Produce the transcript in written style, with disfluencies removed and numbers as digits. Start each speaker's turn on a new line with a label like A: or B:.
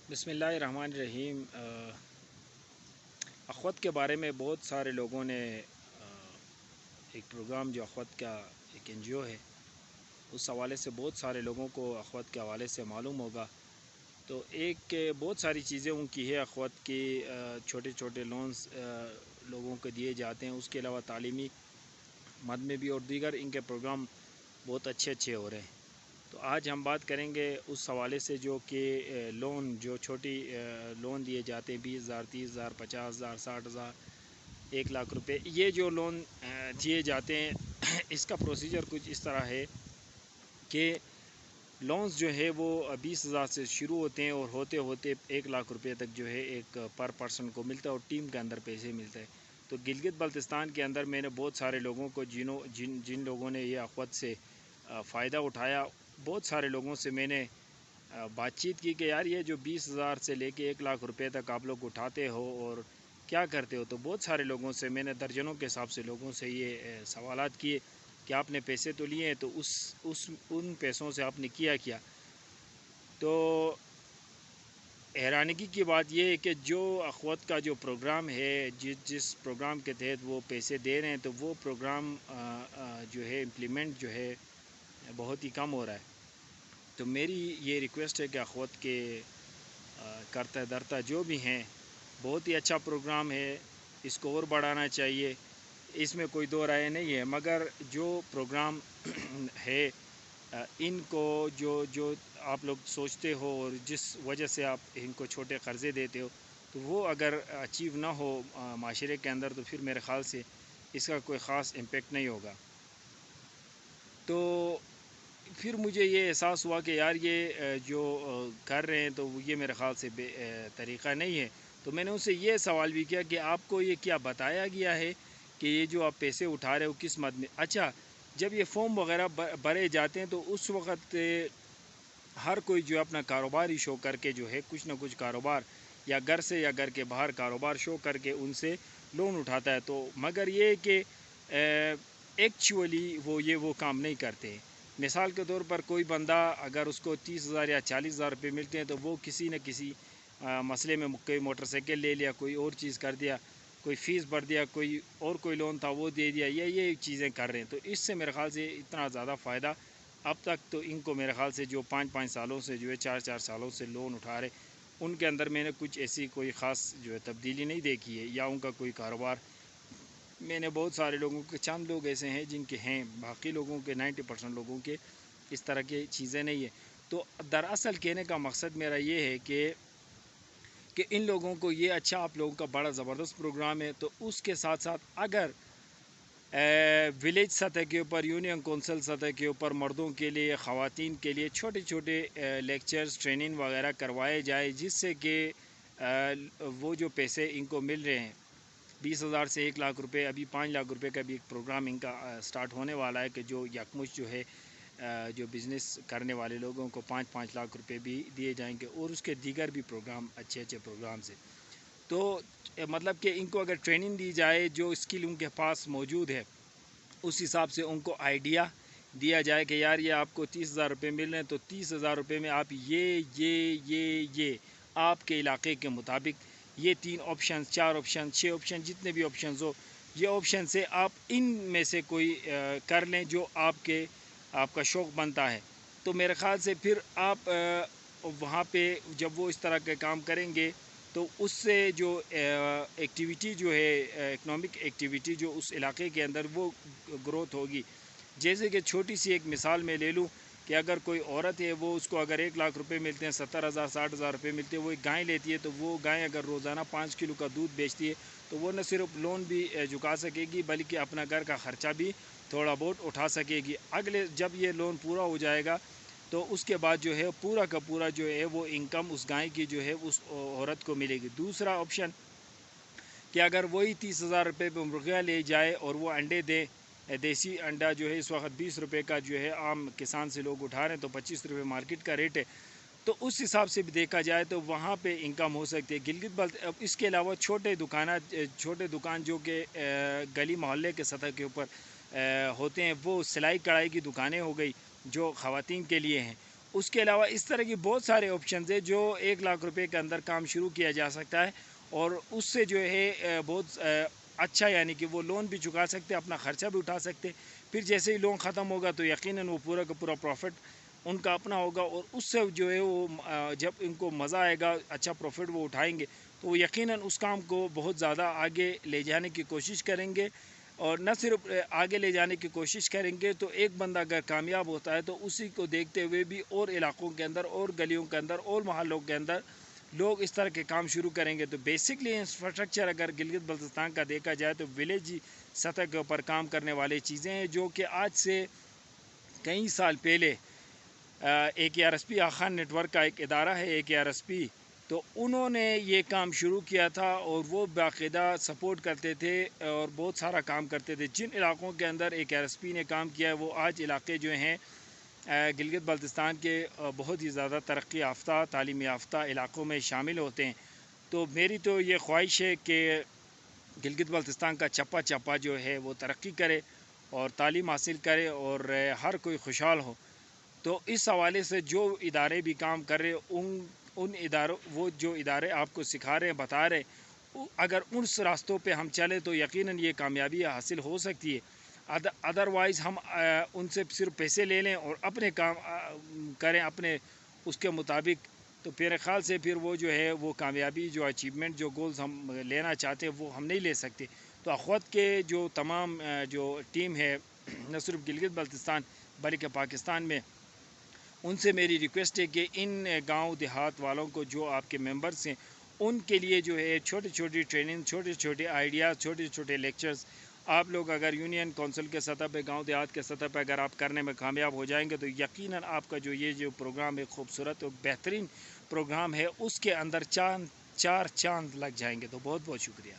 A: بسم اللہ الرحمن الرحیم۔ اخوت کے بارے میں بہت سارے لوگوں نے ایک پروگرام جو اخوت کا ایک این جی او ہے اس حوالے سے بہت سارے لوگوں کو اخوت کے حوالے سے معلوم ہوگا۔ تو ایک بہت ساری چیزیں ان کی ہے اخوت کی، چھوٹے چھوٹے لونز لوگوں کو دیے جاتے ہیں، اس کے علاوہ تعلیمی مد میں بھی اور دیگر ان کے پروگرام بہت اچھے ہو رہے ہیں۔ تو آج ہم بات کریں گے اس حوالے سے جو کہ لون جو چھوٹی لون دیے جاتے ہیں 20,000 30,000 50,000 60,000 1 لاکھ روپے، یہ جو لون دیے جاتے ہیں اس کا پروسیجر کچھ اس طرح ہے کہ لونز جو ہے وہ 20,000 سے شروع ہوتے ہیں اور ہوتے ہوتے 1 لاکھ روپے تک جو ہے ایک پر پرسن کو ملتا ہے اور ٹیم کے اندر پیسے ملتے ہیں۔ تو گلگت بلتستان کے اندر میں نے بہت سارے لوگوں کو جن لوگوں نے یہ اخوت سے فائدہ اٹھایا، بہت سارے لوگوں سے میں نے بات چیت کی کہ یار یہ جو 20,000 سے لے کے 1 لاکھ روپے تک آپ لوگ اٹھاتے ہو اور کیا کرتے ہو، تو بہت سارے لوگوں سے میں نے درجنوں کے حساب سے لوگوں سے یہ سوالات کیے کہ آپ نے پیسے تو لیے ہیں، تو ان پیسوں سے آپ نے کیا۔ تو حیرانگی کی بات یہ ہے کہ جو اخوت کا جو پروگرام ہے، جس پروگرام کے تحت وہ پیسے دے رہے ہیں، تو وہ پروگرام جو ہے امپلیمنٹ جو ہے بہت ہی کم ہو رہا ہے۔ تو میری یہ ریکویسٹ ہے کہ اخوت کے کرتا درتا جو بھی ہیں، بہت ہی اچھا پروگرام ہے، اس کو اور بڑھانا چاہیے، اس میں کوئی دو رائے نہیں ہے، مگر جو پروگرام ہے ان کو جو آپ لوگ سوچتے ہو اور جس وجہ سے آپ ان کو چھوٹے قرضے دیتے ہو، تو وہ اگر اچیو نہ ہو معاشرے کے اندر، تو پھر میرے خیال سے اس کا کوئی خاص امپیکٹ نہیں ہوگا۔ تو پھر مجھے یہ احساس ہوا کہ یار یہ جو کر رہے ہیں تو یہ میرے خیال سے طریقہ نہیں ہے۔ تو میں نے ان سے یہ سوال بھی کیا کہ آپ کو یہ کیا بتایا گیا ہے کہ یہ جو آپ پیسے اٹھا رہے ہو کس مد میں؟ اچھا، جب یہ فارم وغیرہ بھرے جاتے ہیں تو اس وقت ہر کوئی جو اپنا کاروبار ہی شو کر کے جو ہے کچھ نہ کچھ کاروبار یا گھر سے یا گھر کے باہر کاروبار شو کر کے ان سے لون اٹھاتا ہے، تو مگر یہ کہ ایکچولی وہ کام نہیں کرتے۔ مثال کے طور پر کوئی بندہ اگر اس کو 30,000 یا 40,000 روپے ملتے ہیں، تو وہ کسی نہ کسی مسئلے میں کوئی موٹر سائیکل لے لیا، کوئی اور چیز کر دیا، کوئی فیس بھر دیا، کوئی لون تھا وہ دے دیا، یہ چیزیں کر رہے ہیں۔ تو اس سے میرے خیال سے اتنا زیادہ فائدہ اب تک تو ان کو میرے خیال سے جو 5 سالوں سے جو ہے 4 سالوں سے لون اٹھا رہے، ان کے اندر میں نے کچھ ایسی کوئی خاص جو ہے تبدیلی نہیں دیکھی ہے، یا ان کا کوئی کاروبار میں نے بہت سارے لوگوں کے چند لوگ ایسے ہیں جن کے ہیں، باقی لوگوں کے 90% لوگوں کے اس طرح کی چیزیں نہیں ہیں۔ تو دراصل کہنے کا مقصد میرا یہ ہے کہ ان لوگوں کو یہ اچھا آپ لوگوں کا بڑا زبردست پروگرام ہے، تو اس کے ساتھ ساتھ اگر ولیج سطح کے اوپر، یونین کونسل سطح کے اوپر مردوں کے لیے، خواتین کے لیے چھوٹے چھوٹے لیکچرز ٹریننگ وغیرہ کروائے جائے، جس سے کہ وہ جو پیسے ان کو مل رہے ہیں 20,000 سے 1 لاکھ روپے، ابھی 5 لاکھ روپے کا بھی ایک پروگرام ان کا سٹارٹ ہونے والا ہے کہ جو یکمش جو ہے جو بزنس کرنے والے لوگوں کو 5 لاکھ روپے بھی دیے جائیں گے، اور اس کے دیگر بھی پروگرام اچھے پروگرامز ہیں۔ تو مطلب کہ ان کو اگر ٹریننگ دی جائے، جو اسکل ان کے پاس موجود ہے اس حساب سے ان کو آئیڈیا دیا جائے کہ یار یہ آپ کو 30,000 روپے مل رہے ہیں، تو 30,000 روپے میں آپ یہ آپ کے علاقے کے مطابق یہ 3 آپشنز 4 آپشن 6 آپشن جتنے بھی آپشنز ہو، یہ آپشن سے آپ ان میں سے کوئی کر لیں جو آپ کا شوق بنتا ہے۔ تو میرے خیال سے پھر آپ وہاں پہ جب وہ اس طرح کے کام کریں گے، تو اس سے جو ایکٹیویٹی جو ہے اکنامک ایکٹیویٹی جو اس علاقے کے اندر وہ گروتھ ہوگی۔ جیسے کہ چھوٹی سی ایک مثال میں لے لوں کہ اگر کوئی عورت ہے، وہ اس کو اگر 1 لاکھ روپے ملتے ہیں، 70,000 60,000 روپے ملتے ہیں، وہ ایک گائے لیتی ہے، تو وہ گائے اگر روزانہ 5 کلو کا دودھ بیچتی ہے، تو وہ نہ صرف لون بھی چکا سکے گی بلکہ اپنا گھر کا خرچہ بھی تھوڑا بہت اٹھا سکے گی۔ جب یہ لون پورا ہو جائے گا، تو اس کے بعد جو ہے پورا کا پورا جو ہے وہ انکم اس گائے کی جو ہے اس عورت کو ملے گی۔ دوسرا آپشن کہ اگر وہی 30,000 روپے پہ مرغیاں لے جائے اور وہ انڈے دے، دیسی انڈا جو ہے اس وقت 20 روپے کا جو ہے عام کسان سے لوگ اٹھا رہے ہیں، تو 25 روپے مارکیٹ کا ریٹ ہے، تو اس حساب سے بھی دیکھا جائے تو وہاں پہ انکم ہو سکتی ہے۔ اس کے علاوہ چھوٹے دکان جو کہ گلی محلے کے سطح کے اوپر ہوتے ہیں، وہ سلائی کڑھائی کی دکانیں ہو گئی جو خواتین کے لیے ہیں، اس کے علاوہ اس طرح کی بہت سارے آپشنز ہیں جو 1 لاکھ روپے کے اندر کام شروع کیا جا سکتا ہے، اور اس سے جو ہے بہت اچھا، یعنی کہ وہ لون بھی چکا سکتے، اپنا خرچہ بھی اٹھا سکتے. پھر جیسے ہی لون ختم ہوگا تو یقیناً وہ پورا کا پورا پروفٹ ان کا اپنا ہوگا، اور اس سے جو ہے وہ جب ان کو مزہ آئے گا، اچھا پروفٹ وہ اٹھائیں گے، تو وہ یقیناً اس کام کو بہت زیادہ آگے لے جانے کی کوشش کریں گے. اور نہ صرف آگے لے جانے کی کوشش کریں گے، تو ایک بندہ اگر کامیاب ہوتا ہے تو اسی کو دیکھتے ہوئے بھی اور علاقوں کے اندر، اور گلیوں کے اندر، اور محلوں کے اندر لوگ اس طرح کے کام شروع کریں گے. تو بیسکلی انفراسٹرکچر اگر گلگت بلتستان کا دیکھا جائے تو ولیج سطح کے اوپر کام کرنے والی چیزیں ہیں، جو کہ آج سے کئی سال پہلے AKRSP آخان نیٹ ورک کا ایک ادارہ ہے AKRSP، تو انہوں نے یہ کام شروع کیا تھا، اور وہ باقاعدہ سپورٹ کرتے تھے اور بہت سارا کام کرتے تھے. جن علاقوں کے اندر AKRSP نے کام کیا ہے وہ آج علاقے جو ہیں گلگت بلتستان کے بہت ہی زیادہ ترقی یافتہ، تعلیم یافتہ علاقوں میں شامل ہوتے ہیں. تو میری تو یہ خواہش ہے کہ گلگت بلتستان کا چپا چپا جو ہے وہ ترقی کرے اور تعلیم حاصل کرے، اور ہر کوئی خوشحال ہو. تو اس حوالے سے جو ادارے بھی کام کر رہے، ان اداروں، وہ جو ادارے آپ کو سکھا رہے ہیں، بتا رہے، اگر اس راستوں پہ ہم چلیں تو یقیناً یہ کامیابی حاصل ہو سکتی ہے. ادروائز ہم ان سے صرف پیسے لے لیں اور اپنے کام کریں اپنے اس کے مطابق، تو میرے خیال سے پھر وہ جو ہے وہ کامیابی، جو اچیومنٹ، جو گولز ہم لینا چاہتے ہیں وہ ہم نہیں لے سکتے. تو اخوت کے جو تمام جو ٹیم ہے، نہ صرف گلگت بلتستان بلکہ پاکستان میں، ان سے میری ریکویسٹ ہے کہ ان گاؤں دیہات والوں کو، جو آپ کے ممبرس ہیں، ان کے لیے جو ہے چھوٹی چھوٹی ٹریننگ، چھوٹے چھوٹے آئیڈیاز، چھوٹے چھوٹے لیکچرز آپ لوگ اگر یونین کونسل کے سطح پہ، گاؤں دیہات کے سطح پہ اگر آپ کرنے میں کامیاب ہو جائیں گے تو یقیناً آپ کا جو یہ جو پروگرام ہے، خوبصورت اور بہترین پروگرام ہے، اس کے اندر چار چاند لگ جائیں گے. تو بہت بہت شکریہ.